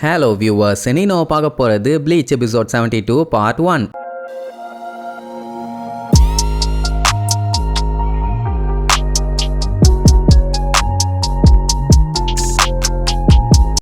Hello viewers, இனி நம்ம பார்க்க போறது ப்ளீச் எபிசோட் 72 பார்ட் 1.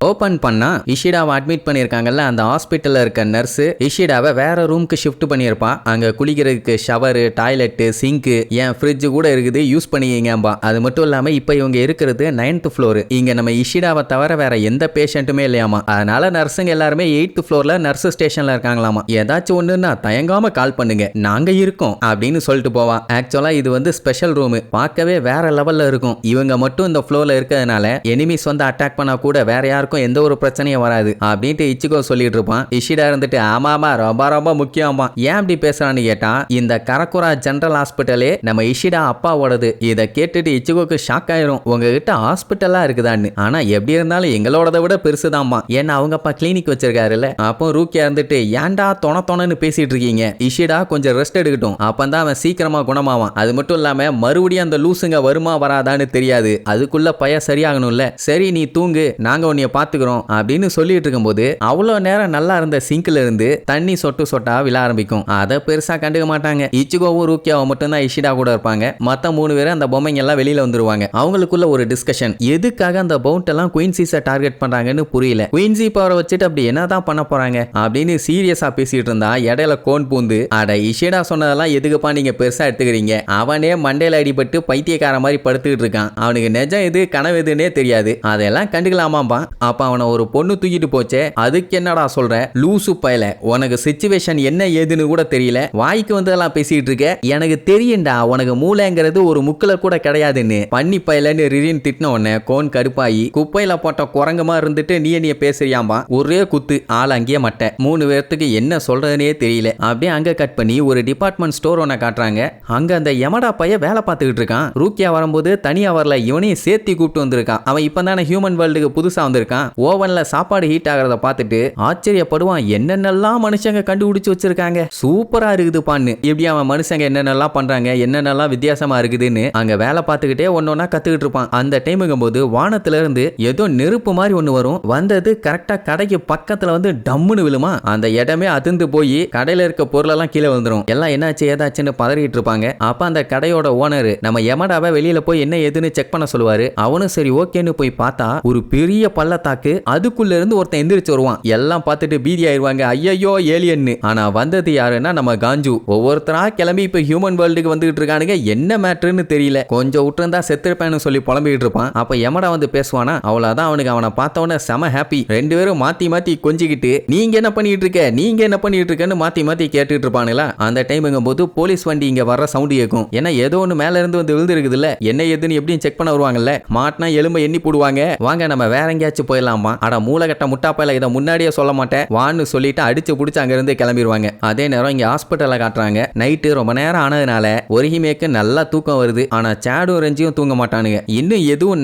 ஓபன் பண்ணா இஷிடாவை அட்மிட் பண்ணியிருக்காங்கல்ல, அந்த ஹாஸ்பிட்டல்ல இருக்க நர்ஸ் இஷிடாவை வேற ரூமுக்கு ஷிஃப்ட் பண்ணியிருப்பான். அங்க குளிக்கிறதுக்கு ஷவரு, டாய்லெட்டு, சிங்கு, ஏன் ஃப்ரிட்ஜ் கூட இருக்குது, யூஸ் பண்ணிக்கங்கம்பா. அது மட்டும் இல்லாம இப்ப இவங்க இருக்கிறது 9th ஃப்ளோர். இங்க நம்ம இஷிடாவை தவிர வேற எந்த பேஷண்ட்டுமே இல்லையாமா. அதனால நர்ஸுங்க எல்லாருமே 8th ஃப்ளோர்ல நர்ஸ் ஸ்டேஷன்ல இருக்காங்களாமா. ஏதாச்சும் ஒண்ணுன்னா தயங்காம கால் பண்ணுங்க, நாங்க இருக்கோம் அப்படின்னு சொல்லிட்டு போவா. ஆக்சுவலா இது வந்து ஸ்பெஷல் ரூம், பார்க்கவே வேற லெவல்ல இருக்கும். இவங்க மட்டும் இந்த ஃப்ளோர்ல இருக்கிறதுனால எனிமீஸ் வந்து அட்டாக் பண்ணா கூட வேற யாருக்கும் எந்த ஒரு பிரச்சனையும் வராது அப்படின்ட்டு இச்சிகோ சொல்லிட்டு இருப்பான். இஷிடா இருந்துட்டு ஆமாமா ரொம்ப ரொம்ப முக்கியமா, ஏன் அப்படி பேசுறான்னு கேட்டா, இந்த கரக்குரா ஜெனரல் ஹாஸ்பிட்டலே நம்ம இஷிடா அப்பாவோடது. இதை கேட்டுட்டு இச்சிகோக்கு ஷாக் ஆயிரும். உங்ககிட்ட ஹாஸ்பிட்டலா இருக்குதான்னு. ஆனா எப்படி இருந்தாலும் எங்களோடதை விட பெருசுதான்மா, ஏன்னா அவங்க அப்பா கிளினிக் வச்சிருக்காருல்ல. அப்போ ரூக்கியா இருந்துட்டு ஏன்டா தொணன்னு பேசிட்டு இருக்கீங்க, இஷிடா கொஞ்சம் ரெஸ்ட் எடுக்கட்டும், அப்பந்தான் அவன் சீக்கிரமா குணமாவான். அது மட்டும் இல்லாம மறுபடியும் அந்த லூசுங்க வருமா வராதான்னு தெரியாது, அதுக்குள்ள பய சரியாகணும்ல. சரி நீ தூங்கு, நாங்க உன்னைய பாத்துக்கிறோம் அப்படின்னு சொல்லிட்டு இருக்கும்போது அவ்வளவு நேரம் நல்லா இருந்த சிங்க்ல இருந்து தண்ணி சொட்டு சொட்டா விழ ஆரம்பிக்கும். அதை பெருசா கண்டுக்க மாட்டாங்க. இச்சிகோவும் ரூக்கியாவும் மட்டும் தான் இஷிடா கூட இருப்பாங்க. மத்த 3 பேரும் அந்த பொம்மைங்க எல்லாம் வெளியில வந்துருவாங்க. அவங்களுக்குள்ள ஒரு டிஸ்கஷன், எதுக்காக அந்த பவுண்ட் எல்லாம் குயின்சிஸை டார்கெட் பண்றாங்கன்னு புரியல. குயின்சி பவரை வச்சுட்டு அப்படி என்னதான் பண்ண போறாங்க அப்படின்னு சீரியஸா பேசிட்டு இருந்தா இடையில கோன் பூந்து, அட இஷிடா சொன்னதெல்லாம் எதுக்குப்பா நீங்க பெருசா எடுத்துக்கிறீங்க, அவனே மண்டையில அடிபட்டு பைத்தியக்கார மாதிரி படுத்துக்கிட்டு இருக்கான், அவனுக்கு நிஜம் எது கனவு எதுன்னே தெரியாது, அதெல்லாம் கண்டுக்கலாமாம்பா. அப்ப அவனை ஒரு பொண்ணு தூக்கிட்டு போச்சே, அதுக்கு என்னடா சொல்ற லூசு பயல, உனக்கு சிச்சுவேஷன் என்ன ஏதுன்னு கூட தெரியல, வாய்க்கு வந்ததெல்லாம் பேசிட்டு இருக்க, எனக்கு தெரியும்டா உனக்கு மூளைங்கிறது ஒரு முக்குல கூட கிடையாதுன்னு பண்ணி பயலன்னு ரிரின் திட்டின உடனே கோன் கடுப்பாயி குப்பையில போட்ட குரங்கமா இருந்துட்டு நீ பேசுறியாம்பா. ஒரே குத்து ஆள் அங்கேயே மட்டை. 3 பேர்த்துக்கு என்ன சொல்றதுனே தெரியல. அப்படியே அங்க கட் பண்ணி ஒரு டிபார்ட்மெண்ட் ஸ்டோர் ஒன்ன காட்டுறாங்க. அங்க அந்த யமடா பைய வேலை பார்த்துக்கிட்டு இருக்கான். ரூக்கியா வரும்போது தனியா வரல, இவனையும் சேர்த்தி கூப்பிட்டு வந்திருக்கான். அவன் இப்பதானே ஹியூமன் வேர்ல்டுக்கு புதுசா வந்திருக்கான். ஓவன்ல சாப்பாடு ஹீட் ஆகிறத பார்த்துட்டு ஆச்சரியப்படுவான், என்னென்னலாம் மனுஷங்க கண்டுபிடிச்சு வச்சிருக்காங்க, சூப்பரா இருக்குது பான்னு. இப்படி அவன் மனுஷங்க என்னென்னலாம் பண்றாங்க, என்னென்னலாம் வித்தியாசமா இருக்குதுன்னு அங்க வேலை பார்த்துக்கிட்டே ஒன்னொன்னா கத்துக்கிட்டு இருப்பான். அந்த டைமுங்கும் போது வானத்துல இருந்து ஏதோ நெருப்பு மாதிரி ஒண்ணு வரும். வந்தது கரெக்டா கடைக்கு பக்கத்துல வந்து டம்முன்னு விழுமா. அந்த இடமே அதிர்ந்து போய் கடையில இருக்க பொருளெல்லாம் கீழே வந்துடும். எல்லாம் என்னாச்சு ஏதாச்சுன்னு பதறிட்டு இருப்பாங்க. அப்ப அந்த கடையோட ஓனர் நம்ம யமடாவை வெளியில போய் என்ன ஏதுன்னு செக் பண்ண சொல்லுவாரு. அவனும் சரி ஓகேன்னு போய் பார்த்தா ஒரு பெரிய பள்ளத்தாக்கு, அதுக்குள்ள இருந்து ஒருத்தன் எந்திரிச்சு வருவான். எல்லாம் பார்த்துட்டு பீதி ஆயிருவாங்க, ஐயோ ஏலியன்னு. ஆனா வந்தது யாருன்னா நம்ம காஞ்சு. ஒவ்வொருத்தரா கிளம்பி இப்ப ஹியூமன் வேர்ல்டுக்கு வந்துகிட்டு இருக்கானுங்க, என்ன மேட்டர்னு தெரியல, கொஞ்சம் விட்டுருந்தா செத்துருப்பேன்னு சொல்லி புலம்பிட்டு இருப்பான். அப்ப யமடா வந்து பேசுவானா, அவ்வளவுதான். அவனுக்கு அவனை பார்த்தவன செம ஹாப்பி. 2 பேரும் மாத்தி மாத்தி கொஞ்சிக்கிட்டு நீங்க என்ன பண்ணிட்டு இருக்க, நீங்க என்ன பண்ணிட்டு இருக்கன்னு மாத்தி மாத்தி கேட்டுட்டு இருப்பானுங்களா. அந்த டைமுங்கும் போது போலீஸ் வண்டி இங்க வர்ற சவுண்ட் கேட்கும். ஏன்னா ஏதோ ஒண்ணு மேல இருந்து வந்து விழுந்து இருக்குதுல்ல, என்ன ஏதுன்னு எப்படியும் செக் பண்ண வருவாங்கல்ல. மாட்டினா எலும்பை எண்ணி போடுவாங்க, வாங்க நம்ம வேற எங்கேயாச்சும் போயிடலாமா. அட மூலகட்ட முட்டாப்பையில இதை முன்னாடியே சொல்ல மாட்டேன் வான்னு சொல்லிட்டு அடிச்சு பிடிச்சி அங்க இருந்து கிளம்பிடுவாங்க. அதே நேரம் இங்க ஹாஸ்பிட்டல்ல காட்டுறாங்க. நைட்டு ரொம்ப நேரம் ஆனதுனால ஒரிஹிமேக்கு நல்லா தூக்கம் வருது. ஆனா சாடும் ரெஞ்சியும் தூங்க மாட்டானுங்க. இன்னும் எதுவும்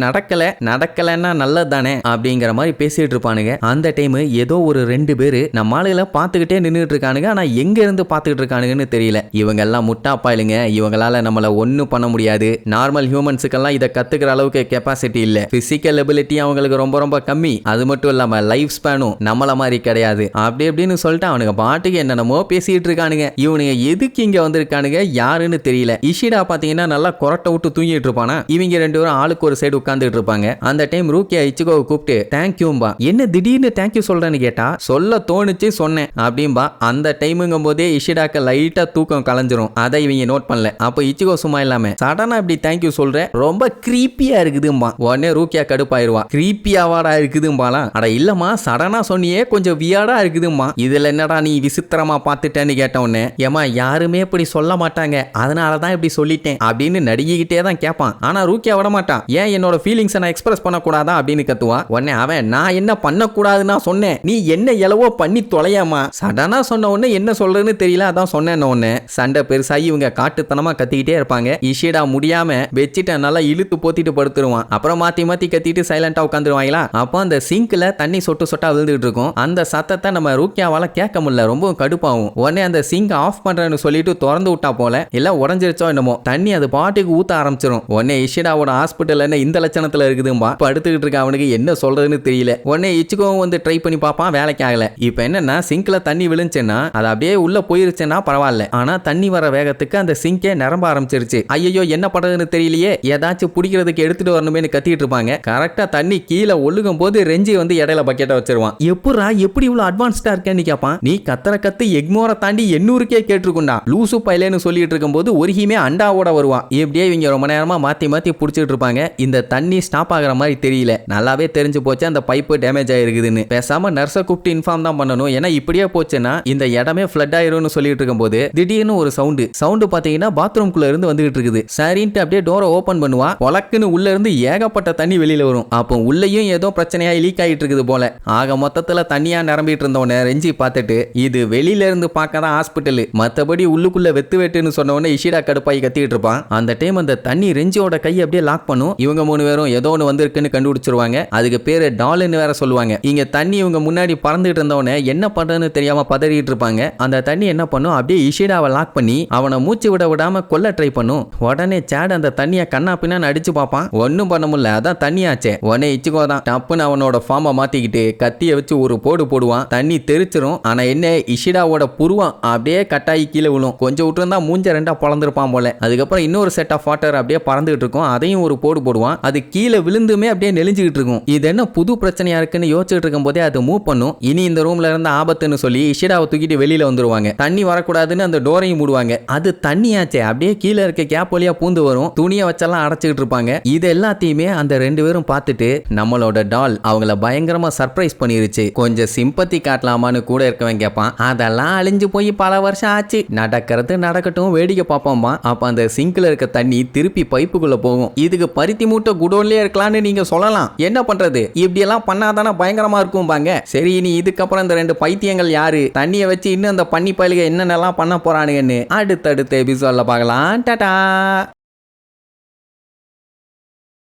நடக்கலன்னா நல்லது தானே அப்படிங்கிற மாதிரி பேசிட்டு இருப்பானுங்க. அந்த டைம் ஏதோ ஒரு 2 பேரு நம்ம ஆளுகளை பார்த்துக்கிட்டே நின்றுட்டு இருக்கானுங்க. ஆனா எங்க இருந்து பார்த்துக்கிட்டு இருக்கானுங்கன்னு தெரியல. இவங்க எல்லாம் முட்டாப்பாயிலுங்க, இவங்களால நம்மள ஒன்னும் பண்ண முடியாது. நார்மல் ஹியூமன்ஸுக்கெல்லாம் இதை கத்துக்கிற அளவுக்கு கெப்பாசிட்டி இல்ல. பிசிக்கல் எபிலிட்டி அவங்களுக்கு ரொம்ப ரொம்ப கம்மி. அது மட்டும் இல்லாம லைஃப் ஸ்பேனும் நம்மள மாதிரி கிடையாது. அப்படி எப்படின்னு சொல்லிட்டு அவனுங்க பாட்டுக்கு என்னென்னமோ பேசிட்டு இருக்கானுங்க. இவனுங்க எதுக்கு இங்க வந்திருக்கானுங்க யாருன்னு தெரியல. இஷிடா பாத்தீங்கன்னா நல்லா கொரட்டை விட்டு தூங்கிட்டு இருப்பானா. இவங்க 2 பேரும் ஆளுக்கு ஒரு சைடு உட்கார்ந்துட்டு இருப்பாங்க. அந்த டைம் ரூக்கியா இச்சிகோவை கூப்பிட்டு தேங்க்யூம்பா. என்ன திடீர்னு தேங்க்யூ சொல்றேன்னு கேட்டா, சொல்ல தோணுச்சு சொன்னேன் அப்படின்பா. அந்த டைமுங்கும் போதே இஷிடாக்க லைட்டா தூக்கம் கலைஞ்சிரும். அதை இவங்க நோட் பண்ணல. அப்ப இச்சிகோ சும்மா இல்லாம சடனா இப்படி தேங்க்யூ சொல்ற, ரொம்ப கிரீப்பியா இருக்குதும்பா. உடனே ரூக்கியா கடுப்பாயிருவா, கிரீப்பியாவாடா இருக்குதும்பாலா. அட இல்லம்மா சடனா சொன்னியே கொஞ்சம் வியாடா இருக்குதும்மா, இதுல என்னடா நீ விசித்திரமா பார்த்துட்டேன்னு கேட்ட உடனே, ஏமா யாருமே இப்படி சொல்ல மாட்டாங்க அதனாலதான் இப்படி சொல்லிட்டேன் அப்படின்னு நடுங்கிக்கிட்டே தான் கேட்பான். ஆனா ரூக்கியா விட மாட்டான். ஏன் என்னோட ஃபீலிங்ஸை நான் எக்ஸ்பிரஸ் பண்ணக்கூடாதா அப்படின்னு கத்துவான். உடனே அவன் நான் என்ன பண்ணக்கூடாதுன்னா சொன்னேன், நீ என்ன எலவோ பண்ணி தொலையாமா. சடனா சொன்ன உடனே என்ன சொல்றதுன்னு தெரியல, அதான் சொன்னேன் ஒன்னு. சண்டை பெருசாகி இவங்க காட்டுத்தனமா கத்திக்கிட்டே இருப்பாங்க. இஷிடா முடியாம பெட்ஷீட்டை நல்லா இழுத்து போத்திட்டு படுத்துருவான். அப்புறம் மாத்தி மாத்தி கத்திட்டு சைலண்டா உட்காந்துருவாங்களா. அப்போ அந்த சிங்க்ல தண்ணி சொட்டு சொட்டா விழுந்துட்டு இருக்கும். அந்த சத்தத்தை நம்ம ரூக்கியாவால கேட்க முடியல, ரொம்ப கடுப்பாகும். உடனே அந்த சிங்க் ஆஃப் பண்றேன்னு சொல்லிட்டு திறந்து விட்டா போல இல்ல உடஞ்சிருச்சோ என்னமோ தண்ணி அது பாட்டுக்கு ஊத்த ஆரம்பிச்சிடும். உடனே இஷிடாவோட ஹாஸ்பிட்டல் என்ன இந்த லட்சணத்துல இருக்குதும்பா. படுத்துக்கிட்டு இருக்க அவனுக்கு என்ன சொல்றதுன்னு தெரியல. உடனே இச்சுகவும் வந்து ட்ரை பண்ணி பார்ப்பான், வேலைக்கு ஆகல. இப்ப என்னன்னா சிங்க்ல தண்ணி விழுந்துச்சுன்னா அது அப்படியே உள்ள போயிருச்சுன்னா பரவாயில்ல, ஆனா தண்ணி வர வேகத்துக்கு அந்த சிங்கே நிரம்ப ஆரம்பிச்சிருச்சு. ஐயோ என்ன பண்றதுன்னு தெரியலையே, ஏதாச்சும் பிடிக்கிறதுக்கு எடுத்துட்டு வரணுமே கத்திட்டு இருப்பாங்க. கரெக்டா தண்ணி கீழே ஒழுகும் போது ரெஞ்சி வந்து இடையில பக்கெட்டை வச்சிருவான். எப்படி இவ்வளவு அட்வான்ஸ்டா இருக்கேன்னு கேட்பான். நீ கத்து எக்மோரை தாண்டி 800கே கேட்டிருக்குண்டா லூசு பையலேன்னு சொல்லிட்டு இருக்கும்போது ஒருகிமே அண்டாவோட வருவான். இப்படியே இவங்க ரொம்ப நேரமா மாத்தி மாத்தி புடிச்சிட்டு இருப்பாங்க. இந்த தண்ணி ஸ்டாப் ஆகிற மாதிரி தெரியல. நல்லாவே தெரிஞ்சு போச்சு அந்த பைப்பு டேமேஜ் ஆயிருக்குதுன்னு. பேசாம நர்ஸை கூப்பிட்டு இன்ஃபார்ம் தான் பண்ணணும். ஏன்னா இப்படியே போச்சுன்னா இந்த இடமே ஃபிளட் ஆயிரும்னு சொல்லிட்டு இருக்கும்போது திடீர்னு ஒரு சவுண்டு பாத்தீங்கன்னா பாத்ரூம்குள்ள இருந்து வந்துகிட்டு இருக்குது. சரின்ட்டு அப்படியே டோரை ஓபன் பண்ணுவா. பொலக்குன்னு உள்ள இருந்து ஏகப்பட்ட தண்ணி வெளியில வரும். அப்போ உள்ளேயும் ஏதோ பிரச்சனையா லீக் ஆகிட்டு இருக்குது போல. ஆக மொத்தத்துல தண்ணியா நிரம்பிட்டு இருந்தவன ரெஞ்சி பார்த்துட்டு இது வெளியில இருந்து பார்க்கதான் ஹாஸ்பிட்டல், மத்தபடி உள்ளுக்குள்ள வெட்டுன்னு சொன்னவன இஷிடா கடுப்பாய் கத்திட்டு இருப்பான். அந்த டைம் அந்த தண்ணி ரெஞ்சியோட கை அப்படியே லாக் பண்ணும். இவங்க 3 பேரும் ஏதோ ஒன்று வந்திருக்குன்னு கண்டுபிடிச்சிருவாங்க. அதுக்கு பேரு டால்னு வேற சொல்லுவாங்க. இங்க தண்ணி இவங்க முன்னாடி பறந்துட்டு இருந்தவன என்ன பண்றதுன்னு தெரியாம பதறிட்டு இருப்பாங்க. அந்த தண்ணி என்ன பண்ணும், அப்படியே இஷிடாவை லாக் பண்ணி அவனை மூச்சு விடாம கொல்ல ட்ரை பண்ணும். உடனே சேட் அந்த தண்ணியை கண்ணா பின்னான்னு அடிச்சு பார்ப்பான். ஒன்னும் பண்ண முடியல, அதான் தண்ணியாச்சே. உடனே இச்சுக்கோ தான் டப்புன்னு அவனோட ஃபார்மை மாத்திக்கிட்டு கத்திய வச்சு ஒரு போடுவான். தண்ணி தெரிச்சிரும். ஆனா என்ன, இஷிடாவோட புருவம் அப்படியே கட்டாயி கீழே விழும். கொஞ்சம் விட்டுருந்தா மூஞ்ச ரெண்டா பொளந்திருப்பான் போல. அதுக்கப்புறம் இன்னொரு செட் ஆஃப் வாட்டர் அப்படியே பறந்துகிட்டு இருக்கும். அதையும் ஒரு போடுவான். அது கீழே விழுந்துமே அப்படியே நெளிஞ்சுக்கிட்டு இருக்கும். இது என்ன புது பிரச்சனையா இருக்குன்னு யோசிச்சுட்டு இருக்கும் போதே அது மூவ் பண்ணும். இனி இந்த ரூம்ல இருந்து ஆபத்துன்னு சொல்லி இஷிடாவை தூக்கிட்டு வெளியில வந்துருவாங்க. தண்ணி வரக்கூடாதுன்னு அந்த டோரையும் மூடுவாங்க. அது தண்ணியாச்சே, அப்படியே கீழே இருக்க கேப் வழியா பூந்து வரும். துணியை வச்செல்லாம் அடைச்சிக்கிட்டு இருப்பாங்க. இது எல்லாத்தையுமே அந்த 2 பேரும் பார்த்துட்டு நம்மளோட டால் அவங்கள பயங்கரமா சர்ப்ரைஸ் பண்ணிருச்சு. கொஞ்சம் சிம்பத்தி காட்டலாமான்னு கூட இருக்கவன் கேட்பான். அதெல்லாம் அழிஞ்சு போய் பல வருஷம் ஆச்சு, நடக்கிறது நடக்கட்டும், வேடிக்கை பார்ப்போம்மா. அப்ப அந்த சிங்க்ல இருக்க தண்ணி திருப்பி பைப்புக்குள்ள போகும். இதுக்கு பருத்தி மூட்டை குடோன்லயே இருக்கலாம்னு நீங்க சொல்லலாம். என்ன பண்றது, இப்படி எல்லாம் பண்ணாதானே பயங்கரமா இருக்கும் பாங்க. சரி, இனி இதுக்கப்புறம் இந்த 2 பைத்தியங்கள் யாரு, தண்ணியை வச்சு இன்னும் அந்த பன்னி பயலுக என்னென்னலாம் பண்ண போறானுங்கன்னு அடுத்தடுத்த எபிசோட்ல பார்க்கலாம். டாடா.